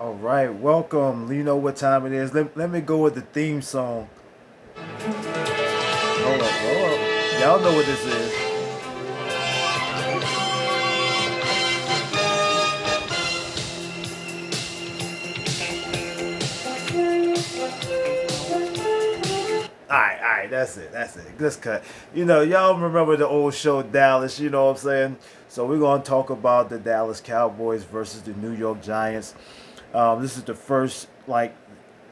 All right, welcome. You know what time it is. Let me go with the theme song. Hold up, hold up. Y'all know what this is. All right, that's it. Let's cut. Y'all remember the old show Dallas, you know what I'm saying? So we're going to talk about the Dallas Cowboys versus the New York Giants. This is the first,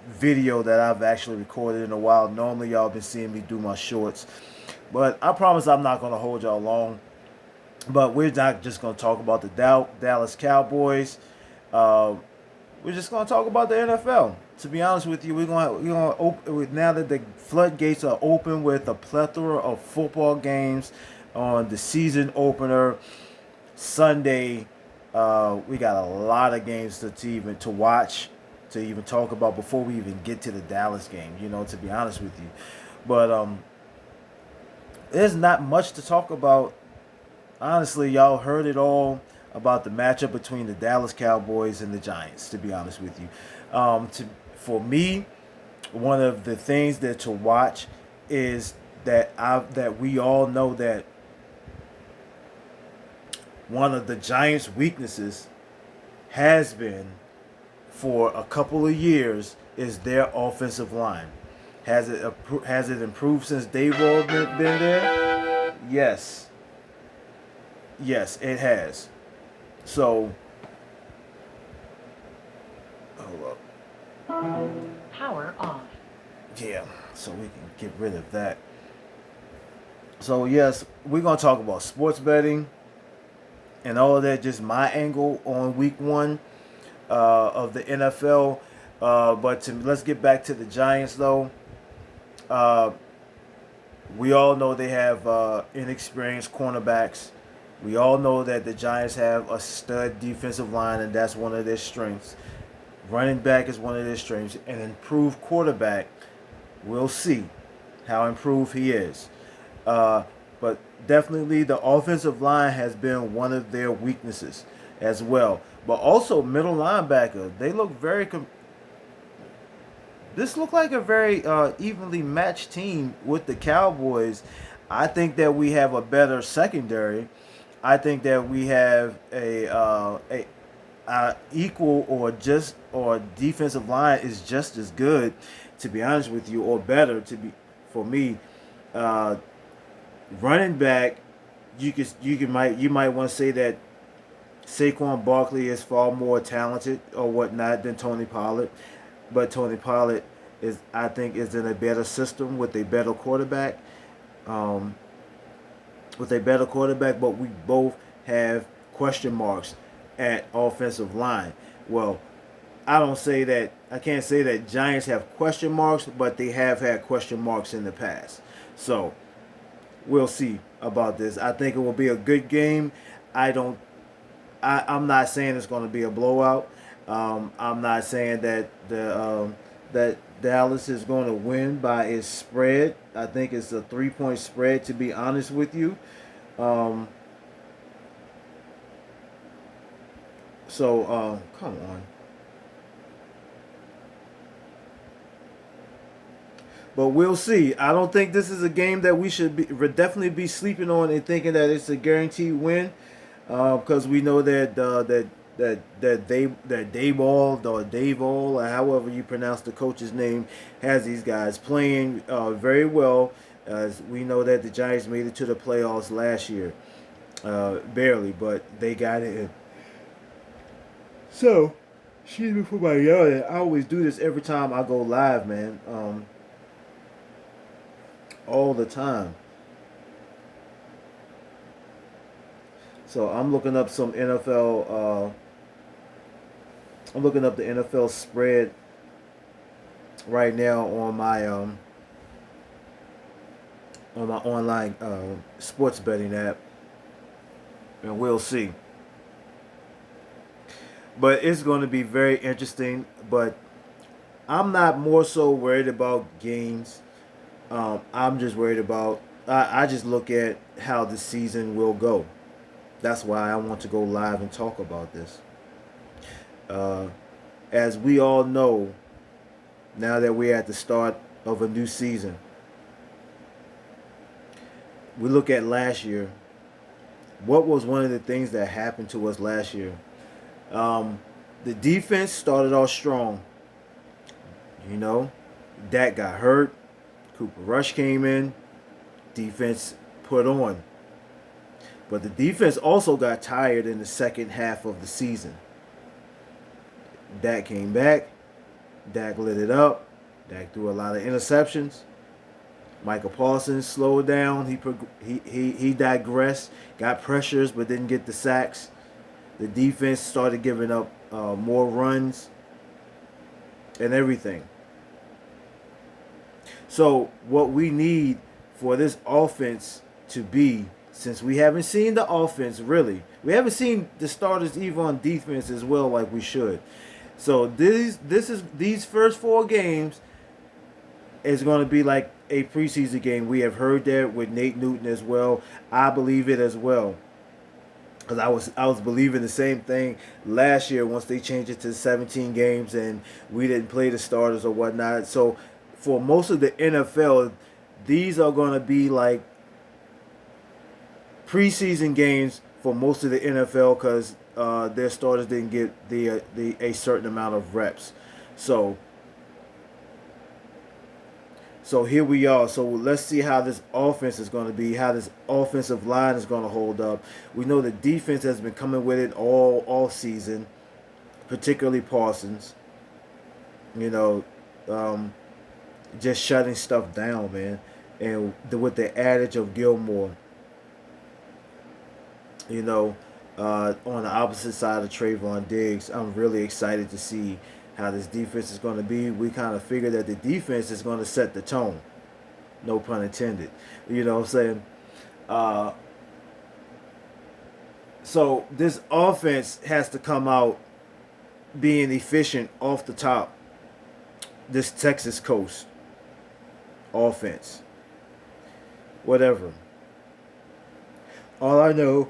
video that I've actually recorded in a while. Normally, y'all been seeing me do my shorts. But I promise I'm not going to hold y'all long. But we're not just going to talk about the Dallas Cowboys. Uh, we're just going to talk about the NFL. To be honest with you, we're going to open now that the floodgates are open with a plethora of football games on the season opener Sunday. We got a lot of games to watch, to even talk about before we even get to the Dallas game. To be honest with you, but there's not much to talk about. Honestly, y'all heard it all about the matchup between the Dallas Cowboys and the Giants. To be honest with you, for me, one of the things that to watch is that we all know that one of the Giants' weaknesses has been for a couple of years is their offensive line. Has it improved since Dayball been there? Yes, yes, it has. So hold up. Power off. Yeah, so we can get rid of that. So yes, we're gonna talk about sports betting and all of that. Just my angle on week one of the NFL. Let's get back to the Giants though. Uh, we all know they have inexperienced cornerbacks. We all know that the Giants have a stud defensive line, and that's one of their strengths. Running back is one of their strengths. An improved quarterback, we'll see how improved he is. Uh, but definitely the offensive line has been one of their weaknesses as well. But also middle linebacker, they look this looked like a very evenly matched team with the Cowboys. I think that we have a better secondary. I think that we have a equal or defensive line is just as good, to be honest with you, or better to be for me. Uh, Running back, you might want to say that Saquon Barkley is far more talented or whatnot than Tony Pollard, but Tony Pollard is I think is in a better system with a better quarterback. Um, but we both have question marks at offensive line. Well, I can't say that Giants have question marks, but they have had question marks in the past. So we'll see about this. I think it will be a good game. I don't. I'm not saying it's going to be a blowout. I'm not saying that Dallas is going to win by its spread. I think it's a 3-point spread. To be honest with you, um, come on. But we'll see. I don't think this is a game that we should definitely be sleeping on and thinking that it's a guaranteed win, because we know that Dave Ball, or however you pronounce the coach's name, has these guys playing very well. As we know that the Giants made it to the playoffs last year, barely, but they got it. So, excuse me for my yelling. I always do this every time I go live, man. All the time. So I'm looking up some NFL. I'm looking up the NFL spread right now on my online sports betting app, and we'll see. But it's going to be very interesting. But I'm not more so worried about games. I'm just worried about. I just look at how the season will go. That's why I want to go live and talk about this. Uh, as we all know, now that we're at the start of a new season, we look at last year. What was one of the things that happened to us last year? Um, the defense started off strong. You know, Dak got hurt. Cooper Rush came in. Defense put on. But the defense also got tired in the second half of the season. Dak came back. Dak lit it up. Dak threw a lot of interceptions. Michael Parsons slowed down. He digressed. Got pressures, but didn't get the sacks. The defense started giving up more runs and everything. So what we need for this offense to be, since we haven't seen the offense really, we haven't seen the starters even on defense as well like we should. So these first 4 games is going to be like a preseason game. We have heard that with Nate Newton as well. I believe it as well. Because I was believing the same thing last year once they changed it to 17 games and we didn't play the starters or whatnot. So for most of the NFL, these are going to be like preseason games for most of the NFL because their starters didn't get the a certain amount of reps. So So here we are. So let's see how this offense is going to be, how this offensive line is going to hold up. We know the defense has been coming with it all season, particularly Parsons. You know, just shutting stuff down, man. And with the adage of Gilmore, you know, on the opposite side of Trayvon Diggs, I'm really excited to see how this defense is going to be. We kind of figure that the defense is going to set the tone. No pun intended. You know what I'm saying? Uh, so this offense has to come out being efficient off the top. This Texas coast offense. Whatever. All I know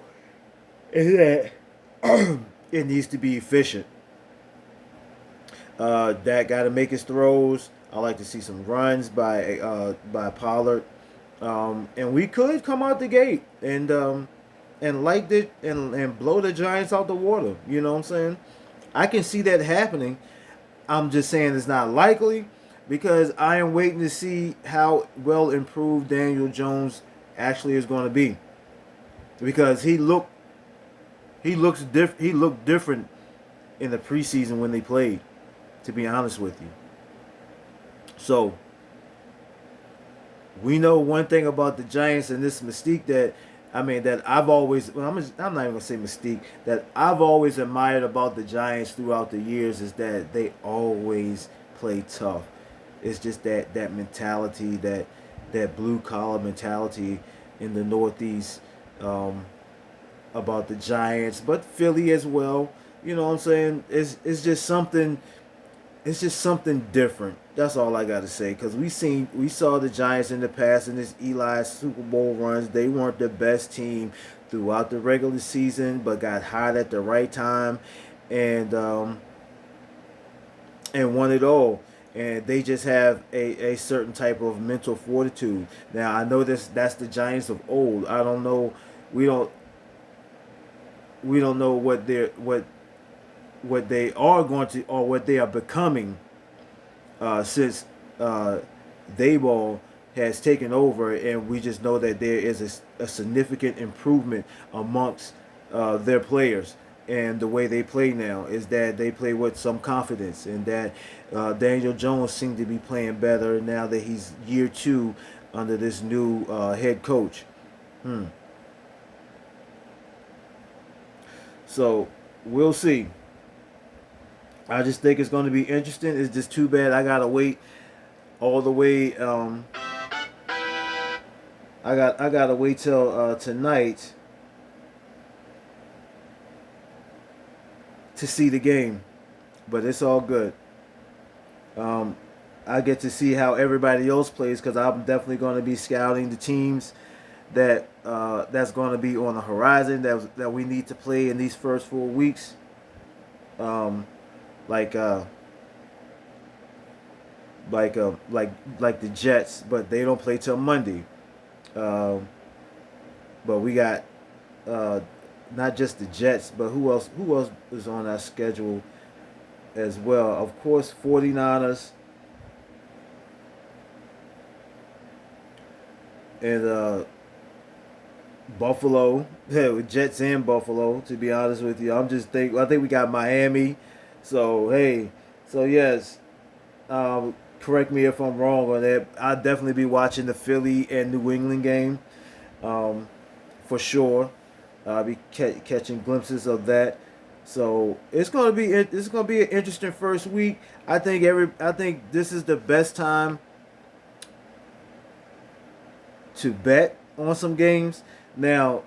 is that it needs to be efficient. Dak got to make his throws. I like to see some runs by Pollard, and we could come out the gate and light it and blow the Giants out the water. You know what I'm saying? I can see that happening. I'm just saying it's not likely because I am waiting to see how well improved Daniel Jones actually is going to be because he looked different in the preseason when they played. To be honest with you. So, we know one thing about the Giants and this mystique that I've always, well, I'm not even gonna say mystique, that I've always admired about the Giants throughout the years is that they always play tough. It's just that mentality, that blue collar mentality in the Northeast, about the Giants, but Philly as well. You know what I'm saying? It's just something. It's just something different. That's all I got to say. Because we saw the Giants in the past in this Eli Super Bowl runs. They weren't the best team throughout the regular season, but got hot at the right time, and won it all. And they just have a certain type of mental fortitude. Now I know that's the Giants of old. I don't know. We don't know what they are going to or what they are becoming since Dayball has taken over, and we just know that there is a significant improvement amongst their players. And the way they play now is that they play with some confidence, and that Daniel Jones seems to be playing better now that he's year 2 under this new head coach. So we'll see. I just think it's going to be interesting. It's just too bad I gotta wait all the way. I gotta wait till tonight to see the game, but it's all good. Um, I get to see how everybody else plays because I'm definitely going to be scouting the teams that's going to be on the horizon that we need to play in these first 4 weeks. Um, like uh, like uh, like like the Jets, but they don't play till Monday. Um, but we got uh, not just the Jets, but who else? Who else is on our schedule as well? Of course, 49ers and Buffalo. Yeah, Jets and Buffalo. To be honest with you, I think we got Miami. So hey, so yes. Correct me if I'm wrong on that. I'll definitely be watching the Philly and New England game, um, for sure. I'll be catching glimpses of that. So it's gonna be an interesting first week. I think this is the best time to bet on some games. Now,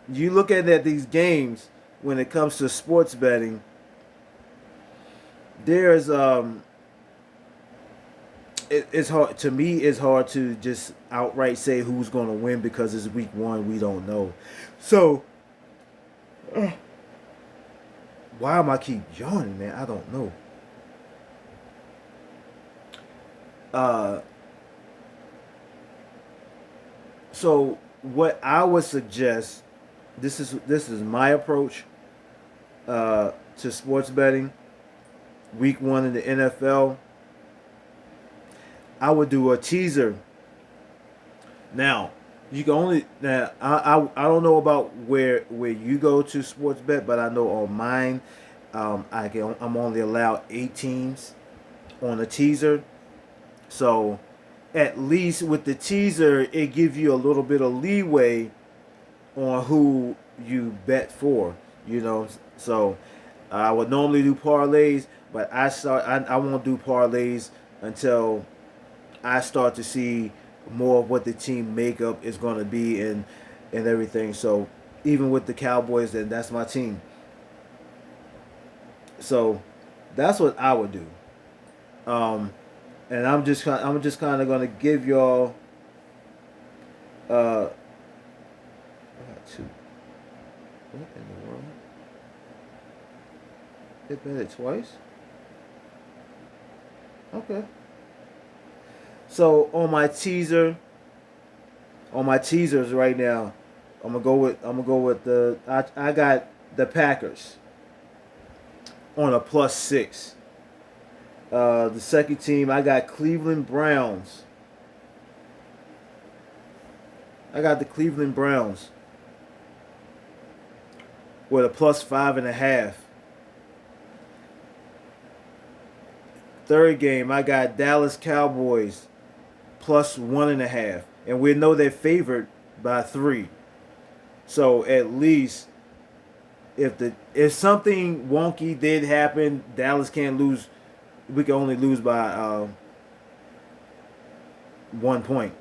you look at these games when it comes to sports betting. There's it's hard to me. It's hard to just outright say who's going to win because it's week one. We don't know. So why am I keep yawning, man? I don't know. Uh, so what I would suggest, this is my approach to sports betting. Week one in the NFL, I would do a teaser. Now, you can only now I don't know about where you go to sports bet, but I know on mine, I'm only allowed 8 teams on a teaser. So at least with the teaser, it gives you a little bit of leeway on who you bet for. You know, so I would normally do parlays, but I won't do parlays until I start to see more of what the team makeup is going to be and everything. So even with the Cowboys, then that's my team. So that's what I would do. Um, and I'm just kind of going to give y'all. I got two. What in the world? It bet it twice. Okay. So on my teasers right now, I'm gonna go with I got the Packers on a +6. The second team I got Cleveland Browns. I got the Cleveland Browns with a +5.5. Third game I got Dallas Cowboys +1.5, and we know they're favored by 3. So at least if something wonky did happen, Dallas can't lose. We can only lose by 1 point.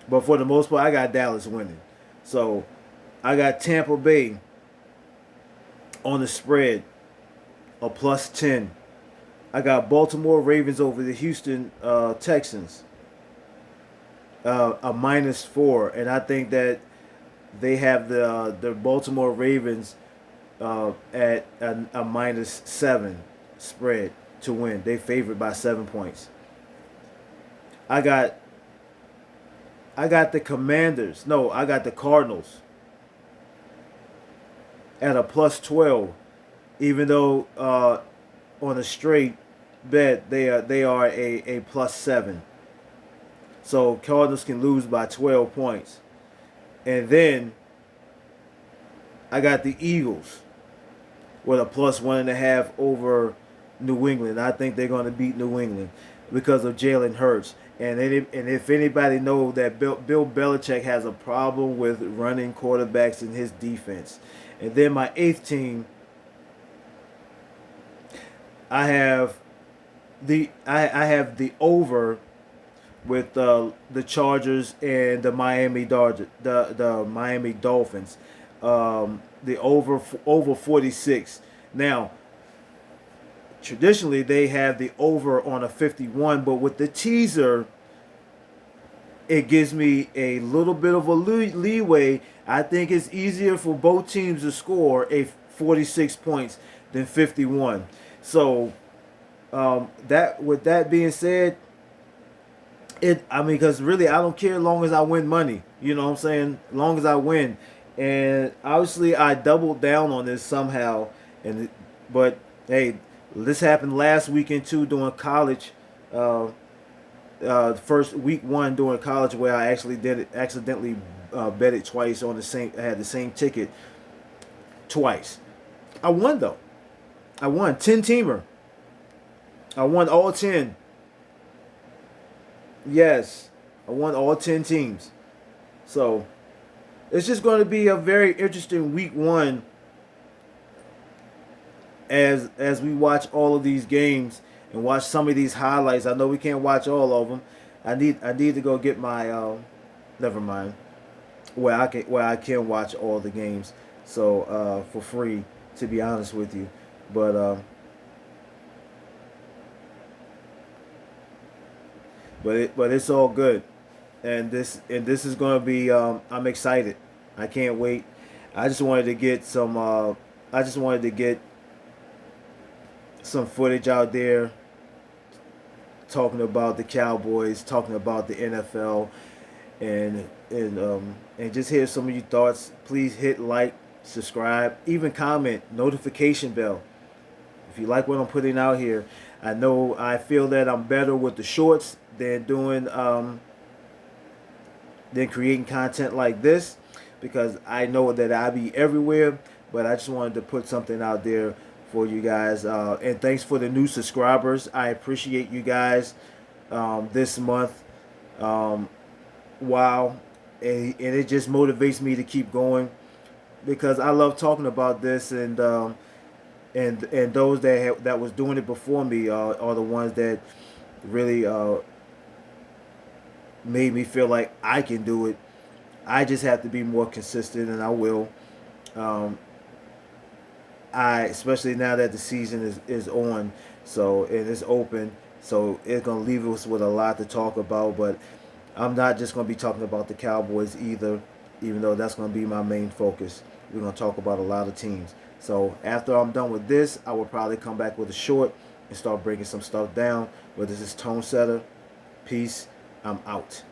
But for the most part, I got Dallas winning. So I got Tampa Bay on the spread, a +10. I got Baltimore Ravens over the Houston Texans, a -4, and I think that they have the Baltimore Ravens at a -7 spread to win. They favored by 7 points. I got I got the Commanders. No, I got the Cardinals at a +12. Even though on a straight bet they are a +7. So Cardinals can lose by 12 points. And then I got the Eagles with a +1.5 over New England. I think they're going to beat New England because of Jalen Hurts. And if anybody knows that Bill Belichick has a problem with running quarterbacks in his defense. And then my eighth team, I have I have the over with the Chargers and the the Miami Dolphins. The over 46. Now, traditionally they have the over on a 51, but with the teaser, it gives me a little bit of a leeway. I think it's easier for both teams to score a 46 points than 51. So that with that being said, I mean, because really I don't care as long as I win money. You know what I'm saying? As long as I win, and obviously I doubled down on this somehow, but hey, this happened last weekend too during college. Uh, First week one during college where I actually did it accidentally bet it twice on the same. I had the same ticket twice. I won though. I won 10 teamer. I won all 10. Yes, I won all 10 teams. So it's just going to be a very interesting week one as we watch all of these games and watch some of these highlights. I know we can't watch all of them. I need to go get my never mind where I can watch all the games so for free, to be honest with you. But it's all good, and this is going to be I'm excited. I can't wait. I just wanted to get some I just wanted to get some footage out there talking about the Cowboys, talking about the NFL, and just hear some of your thoughts. Please hit like, subscribe, even comment, notification bell if you like what I'm putting out here. I feel that I'm better with the shorts than creating content like this, because I know that I be everywhere, but I just wanted to put something out there for you guys. And thanks for the new subscribers. I appreciate you guys this month. Um, wow. And it just motivates me to keep going because I love talking about this, and those that was doing it before me are the ones that really made me feel like I can do it. I just have to be more consistent, and I will. Um, I especially now that the season is on, so it is open, so it's gonna leave us with a lot to talk about. But I'm not just gonna be talking about the Cowboys either, even though that's gonna be my main focus. We're gonna talk about a lot of teams. So after I'm done with this, I will probably come back with a short and start breaking some stuff down. But this is Tone Setter. Peace. I'm out.